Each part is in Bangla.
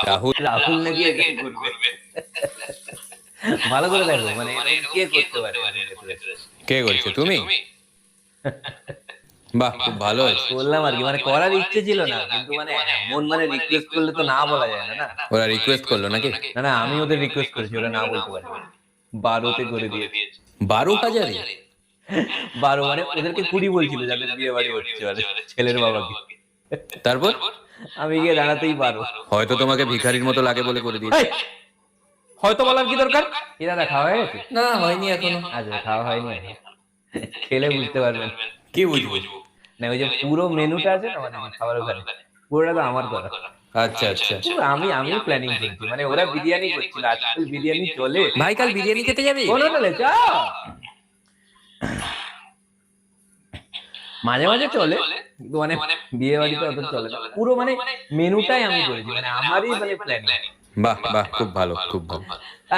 রাহুল রাহুল নাকি এটা করবে। ভালো করে দেখো, মানে এরকম কে করতে পারে রাহুলের dress? কে করছে, তুমি? বাহ, খুব ভালো হয়েছে। বললাম আর কি, মানে করার ইচ্ছে ছিল না, কিন্তু মানে এমন মানে রিকোয়েস্ট করলে তো না বলা যায় না না। ওরা রিকোয়েস্ট করলো নাকি? না না, আমি ওদের রিকোয়েস্ট করেছি, ওরা না বলতে পারে। 12তে করে দিয়েছে। 12,000-এ? 12 মানে ওদেরকে 20 বলছিল, যাদের বিয়ে বাড়ি হচ্ছে মানে ছেলের বাবাকে। তারপর? আমি গিয়ে দাঁড়াতেই 12। হয়তো তোমাকে ভিখারির মতো লাগে বলে করে এই, দিয়েছে। হয়তো বলার কি দরকার? কি দাদা, খাওয়া হয়ে গেছে? না, হয়নি এখনো। আচ্ছা, খাওয়া হয়নি এখন। খেলে বুঝতে পারবেন। কি বুঝবো? না, ওই যে পুরো মেনুটা আছে না, মানে খাবার ওখানে পুরোটা তো আমার করা। আচ্ছা আচ্ছা। পুরো আমি প্ল্যানিং করেছি, মানে ওরা বিরিয়ানি করছিল, আজকাল বিরিয়ানি চলে। ভাই, কাল বিরিয়ানি খেতে যাবি? কোন হোটেলে? চ। মাঝে মাঝে চলে, কিন্তু মানে বিয়ে বাড়িতে অত চলে না। পুরো মানে মেনুটাই আমি করেছি, মানে আমারই মানে প্ল্যানিং। বাহ বাহ, খুব ভালো খুব ভালো।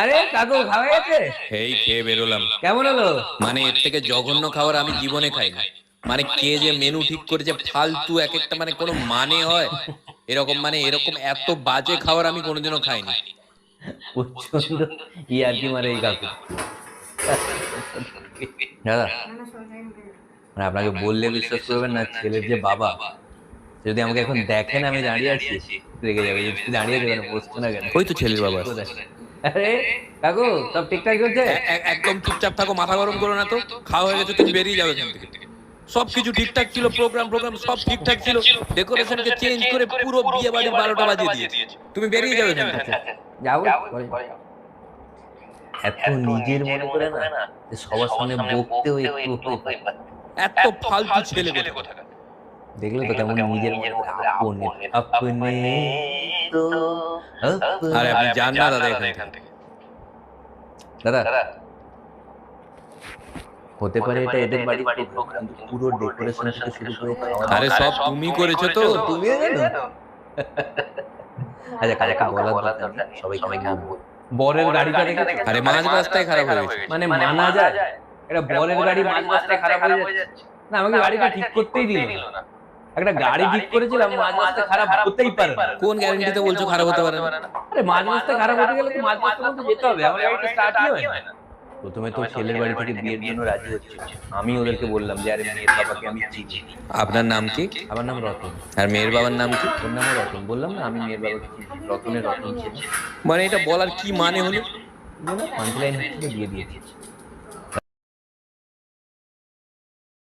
আরে কাকু, খাওয়া গেছে? এই খেয়ে বেরোলাম। কেমন হলো? মানে এর থেকে জঘন্য খাবার আমি জীবনে খাইনি। মানে কে যে মেনু ঠিক করেছে ফালতু এক একটা, মানে কোনো মানে হয় এরকম? মানে এরকম এত বাজে খাবার আমি কোনোদিনও খাইনি। প্রচন্ড ইয়ার্কি মারে এই কাকু। দাদা, মানে আপনাকে বললে বিশ্বাস করবেন না, ছেলের যে বাবা যদি আমাকে এখন দেখেন আমি দাঁড়িয়ে আছি, রেগে যাবে যে তুই দাঁড়িয়ে যাবে না, বসছো না কেন? ওই তো ছেলের বাবা। কোথায়? আরে কাকু, সব ঠিকঠাক চলছে? একদম চুপচাপ থাকো, মাথা গরম করো না তো। খাওয়া হয়ে গেছে, তুমি বেরিয়ে যাবে এখান থেকে। সবকিছু ঠিকঠাক ছিল, প্রোগ্রাম সব ঠিকঠাক ছিল। ডেকোরেশনকে চেঞ্জ করে পুরো বিয়ে বাড়ির 12টা বাজিয়ে দিয়েছে। তুমি বেরিয়ে যাবে এখান থেকে। যাবো পরে। এত নিজের মনে করে না, যে সবার সামনে বকতেও একটু ভয় পায়। এত ফালতু ছেলে কোথাকার। দেখলে তো কেমন নিজের মনে করে, আপনে আপনে তো আপনে। আরে আপনি যান না দাদা এখান থেকে। দাদা, হতে পারে এটা এদের বাড়ির প্রোগ্রাম, কিন্তু পুরো ডেকোরেশন থেকে শুরু করে খাওয়া দাওয়া। আরে সব তুমি করেছো তো। তুমিও জানো? আচ্ছা কাকা, বলার দরকার নেই, সবাই কেমন বল। বরের গাড়িটা দেখেছো? আরে মাঝ রাস্তায় খারাপ হয়ে গেছে। মানে মানা যায়? এটা বরের গাড়ি মাঝ রাস্তায় খারাপ হয়ে যাচ্ছে। না, আমাকে গাড়িটা ঠিক করতেই দিল না। একটা গাড়ি ঠিক করেছিলাম, মাঝ রাস্তায় খারাপ হতেই পারে না। কোন গ্যারান্টিতে বলছো খারাপ হতে পারে না? আরে মাঝ রাস্তায় খারাপ হতে গেলে তো মাঝ রাস্তার মধ্যে যেতে হবে, আমার গাড়িটা স্টার্টই হয় না। প্রথমে তো ছেলের বাড়ি থেকে বিয়ের জন্য রাজি হচ্ছে, আমি ওদেরকে বললাম যে আরে মেয়ের বাবাকে আমি চিনি। আপনার নাম কি? আমার নাম রতন। আর মেয়ের বাবার নাম কি? ওর নামও রতন। বললাম না আমি মেয়ের বাবাকে চিনি, রতনের রতন ছিল। মানে এটা বলার কি মানে হলো? পাঞ্চলাইন হচ্ছে, বিয়ে দিয়েছি।